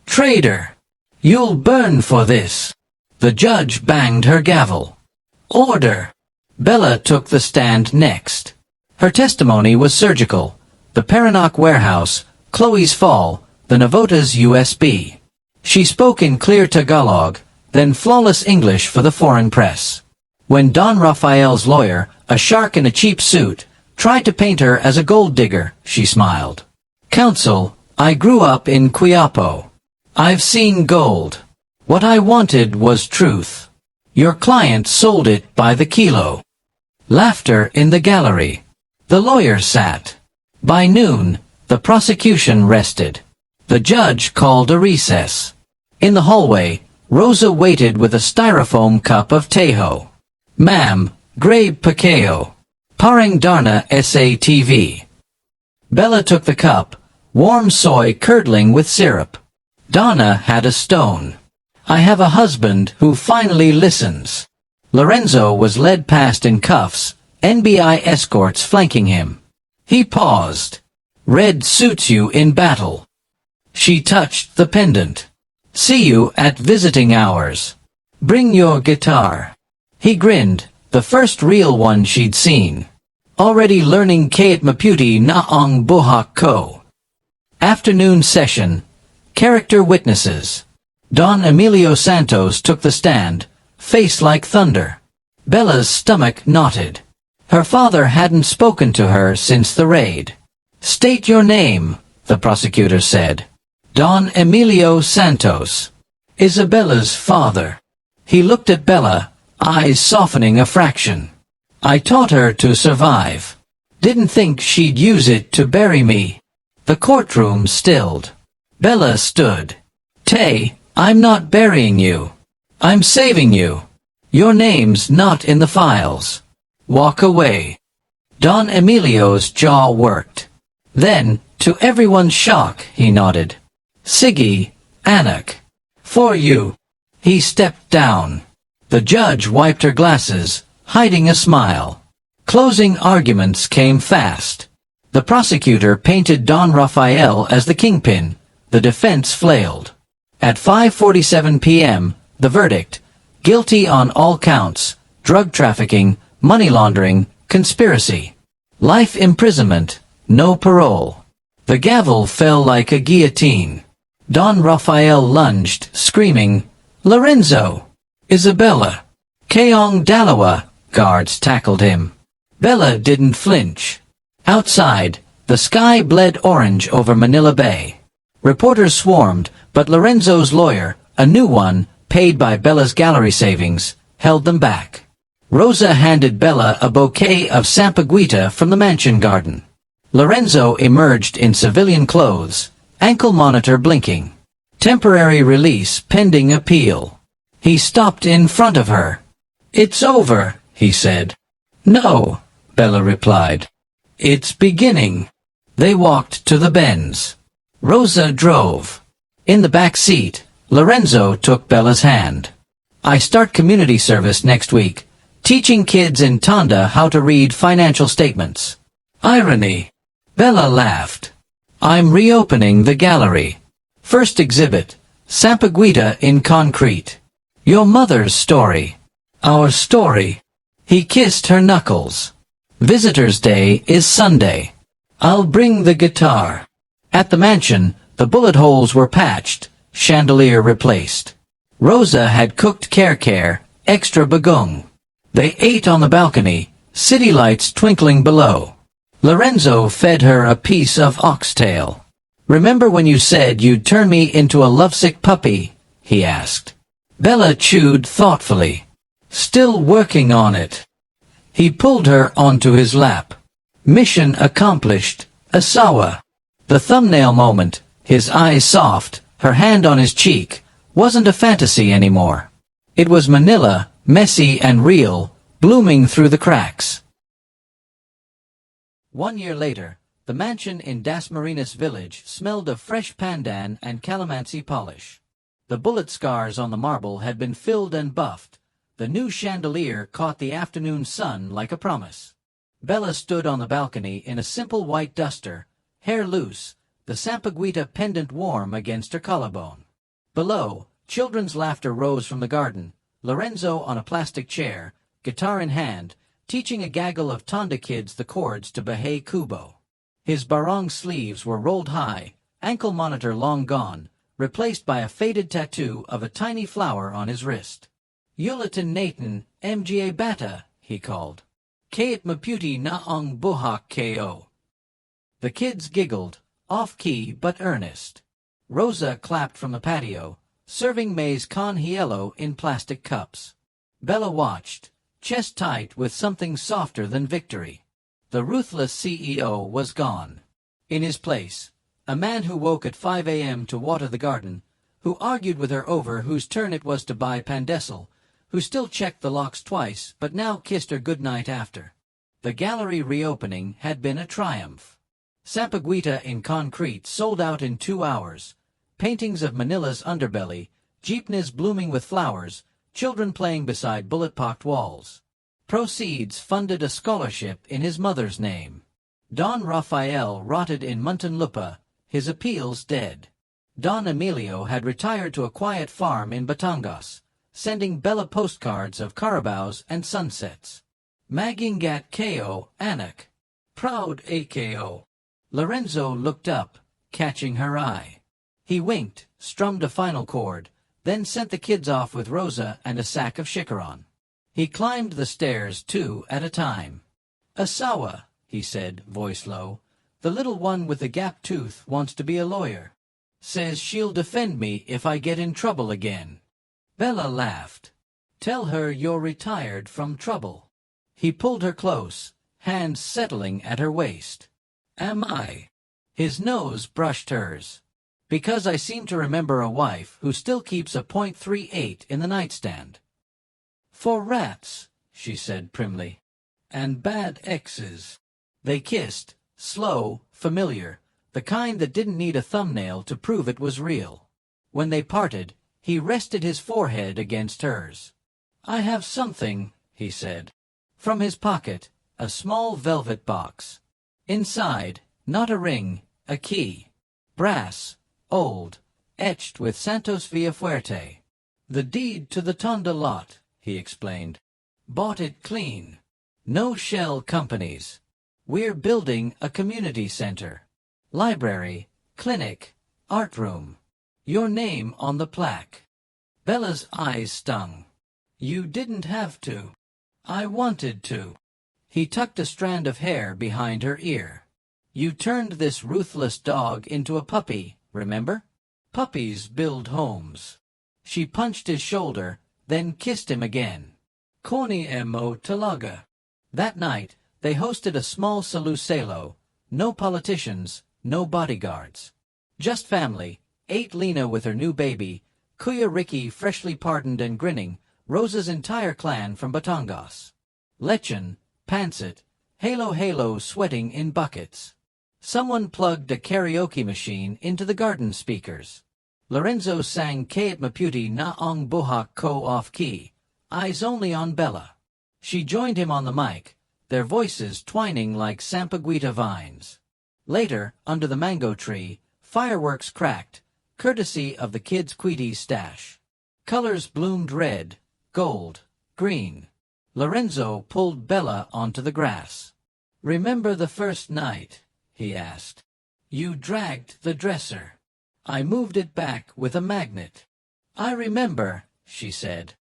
"Traitor! You'll burn for this." The judge banged her gavel. "Order!" Bella took the stand next. Her testimony was surgical. The Paranaque warehouse, Chloe's fall, the Navota's USB. She spoke in clear Tagalog, then flawless English for the foreign press. When Don Rafael's lawyer, a shark in a cheap suit, tried to paint her as a gold digger, she smiled. "Counsel, I grew up in Quiapo. I've seen gold. What I wanted was truth. Your client sold it by the kilo." Laughter in the gallery. The lawyer sat. By noon, the prosecution rested. The judge called a recess. In the hallway, Rosa waited with a styrofoam cup of Tejo. "Ma'am, grabe pakeo. Parang darna sa-TV." Bella took the cup, warm soy curdling with syrup. Donna had a stone. "I have a husband who finally listens." Lorenzo was led past in cuffs, NBI escorts flanking him. He paused. "Red suits you in battle." She touched the pendant. "See you at visiting hours. Bring your guitar." He grinned, the first real one she'd seen. "Already learning Kayat Maputi na ang buhak ko." Afternoon session. Character witnesses. Don Emilio Santos took the stand, face like thunder. Bella's stomach knotted. Her father hadn't spoken to her since the raid. "State your name," the prosecutor said. "Don Emilio Santos. Isabella's father." He looked at Bella, eyes softening a fraction. "I taught her to survive. Didn't think she'd use it to bury me." The courtroom stilled. Bella stood. "Tay, I'm not burying you. I'm saving you. Your name's not in the files. Walk away." Don Emilio's jaw worked. Then, to everyone's shock, he nodded. "Sige, anak. For you." He stepped down. The judge wiped her glasses, hiding a smile. Closing arguments came fast. The prosecutor painted Don Rafael as the kingpin. The defense flailed. At 5:47 p.m., the verdict: guilty on all counts, drug trafficking, money laundering, conspiracy. Life imprisonment, no parole. The gavel fell like a guillotine. Don Rafael lunged, screaming, "Lorenzo! Isabella! Kayong Dalawa!" Guards tackled him. Bella didn't flinch. Outside, the sky bled orange over Manila Bay. Reporters swarmed, but Lorenzo's lawyer, a new one, paid by Bella's gallery savings, held them back. Rosa handed Bella a bouquet of sampaguita from the mansion garden. Lorenzo emerged in civilian clothes, ankle monitor blinking. Temporary release pending appeal. He stopped in front of her. "It's over," he said. "No," Bella replied. "It's beginning." They walked to the Benz. Rosa drove. In the back seat, Lorenzo took Bella's hand. "I start community service next week, teaching kids in Tonda how to read financial statements." Irony. Bella laughed. "I'm reopening the gallery. First exhibit, Sampaguita in concrete. Your mother's story. Our story." He kissed her knuckles. "Visitors' Day is Sunday. I'll bring the guitar." At the mansion, the bullet holes were patched, chandelier replaced. Rosa had cooked care, extra bagong. They ate on the balcony, city lights twinkling below. Lorenzo fed her a piece of oxtail. "Remember when you said you'd turn me into a lovesick puppy?" he asked. Bella chewed thoughtfully. "Still working on it." He pulled her onto his lap. "Mission accomplished, Asawa." The thumbnail moment, his eyes soft, her hand on his cheek, wasn't a fantasy anymore. It was Manila, messy and real, blooming through the cracks. 1 year later, the mansion in Dasmariñas village smelled of fresh pandan and calamansi polish. The bullet scars on the marble had been filled and buffed. The new chandelier caught the afternoon sun like a promise. Bella stood on the balcony in a simple white duster, hair loose, the sampaguita pendant warm against her collarbone. Below, children's laughter rose from the garden, Lorenzo on a plastic chair, guitar in hand, teaching a gaggle of Tonda kids the chords to Bahay Kubo. His barong sleeves were rolled high, ankle monitor long gone, replaced by a faded tattoo of a tiny flower on his wrist. "Yulitan Nathan, Mga Bata," he called. "Kait maputi na ang buhak ko." The kids giggled, off-key but earnest. Rosa clapped from the patio, serving maize con hielo in plastic cups. Bella watched, chest tight with something softer than victory. The ruthless CEO was gone. In his place, a man who woke at 5 a.m. to water the garden, who argued with her over whose turn it was to buy pandesal, who still checked the locks twice but now kissed her goodnight after. The gallery reopening had been a triumph. Sampaguita in concrete sold out in 2 hours. Paintings of Manila's underbelly, jeepneys blooming with flowers, children playing beside bullet-pocked walls. Proceeds funded a scholarship in his mother's name. Don Rafael rotted in Muntinlupa, his appeals dead. Don Emilio had retired to a quiet farm in Batangas, sending Bella postcards of carabaos and sunsets. Magingat ko, anak. Proud ako. Lorenzo looked up, catching her eye. He winked, strummed a final chord, then sent the kids off with Rosa and a sack of chicharon. He climbed the stairs 2 at a time. "Asawa," he said, voice low. "The little one with the gap tooth wants to be a lawyer. Says she'll defend me if I get in trouble again." Bella laughed. "Tell her you're retired from trouble." He pulled her close, hands settling at her waist. "Am I?" His nose brushed hers. "Because I seem to remember a wife who still keeps a .38 in the nightstand." "For rats," she said primly. "And bad exes." They kissed, slow, familiar, the kind that didn't need a thumbnail to prove it was real. When they parted, he rested his forehead against hers. "I have something," he said. From his pocket, a small velvet box. Inside, not a ring, a key. Brass, old, etched with Santos Villafuerte. "The deed to the Tonda lot," he explained. "Bought it clean. No shell companies. We're building a community center. Library, clinic, art room. Your name on the plaque." Bella's eyes stung. "You didn't have to." "I wanted to." He tucked a strand of hair behind her ear. "You turned this ruthless dog into a puppy, remember? Puppies build homes." She punched his shoulder, then kissed him again. "Corny mo talaga." That night, they hosted a small salusalo. No politicians, no bodyguards. Just family, ate Lena with her new baby, Kuya Ricky freshly pardoned and grinning, Rosa's entire clan from Batangas. Lechon, Pancit, Halo sweating in buckets. Someone plugged a karaoke machine into the garden speakers. Lorenzo sang Kait Maputi na ang buhak ko off-key, eyes only on Bella. She joined him on the mic, their voices twining like sampaguita vines. Later, under the mango tree, fireworks cracked, courtesy of the kids' Queeties stash. Colors bloomed red, gold, green. Lorenzo pulled Bella onto the grass. "Remember the first night?" he asked. "You dragged the dresser. I moved it back with a magnet." "I remember," she said.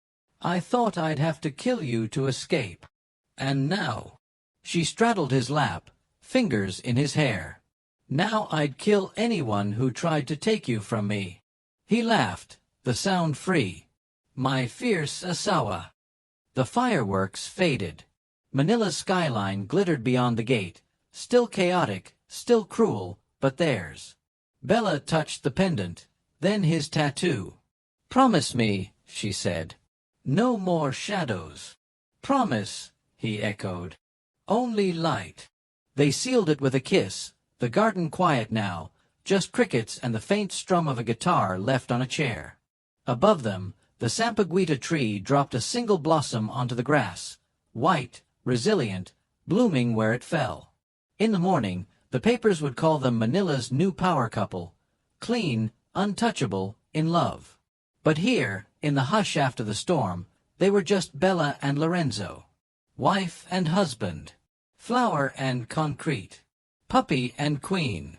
"I thought I'd have to kill you to escape. And now." She straddled his lap, fingers in his hair. "Now I'd kill anyone who tried to take you from me." He laughed, the sound free. "My fierce asawa." The fireworks faded. Manila's skyline glittered beyond the gate, still chaotic, still cruel, but theirs. Bella touched the pendant, then his tattoo. "Promise me," she said. "No more shadows." "Promise," he echoed. "Only light." They sealed it with a kiss, the garden quiet now, just crickets and the faint strum of a guitar left on a chair. Above them, the sampaguita tree dropped a single blossom onto the grass, white, resilient, blooming where it fell. In the morning, the papers would call them Manila's new power couple, clean, untouchable, in love. But here, in the hush after the storm, they were just Bella and Lorenzo. Wife and husband. Flower and concrete. Puppy and queen.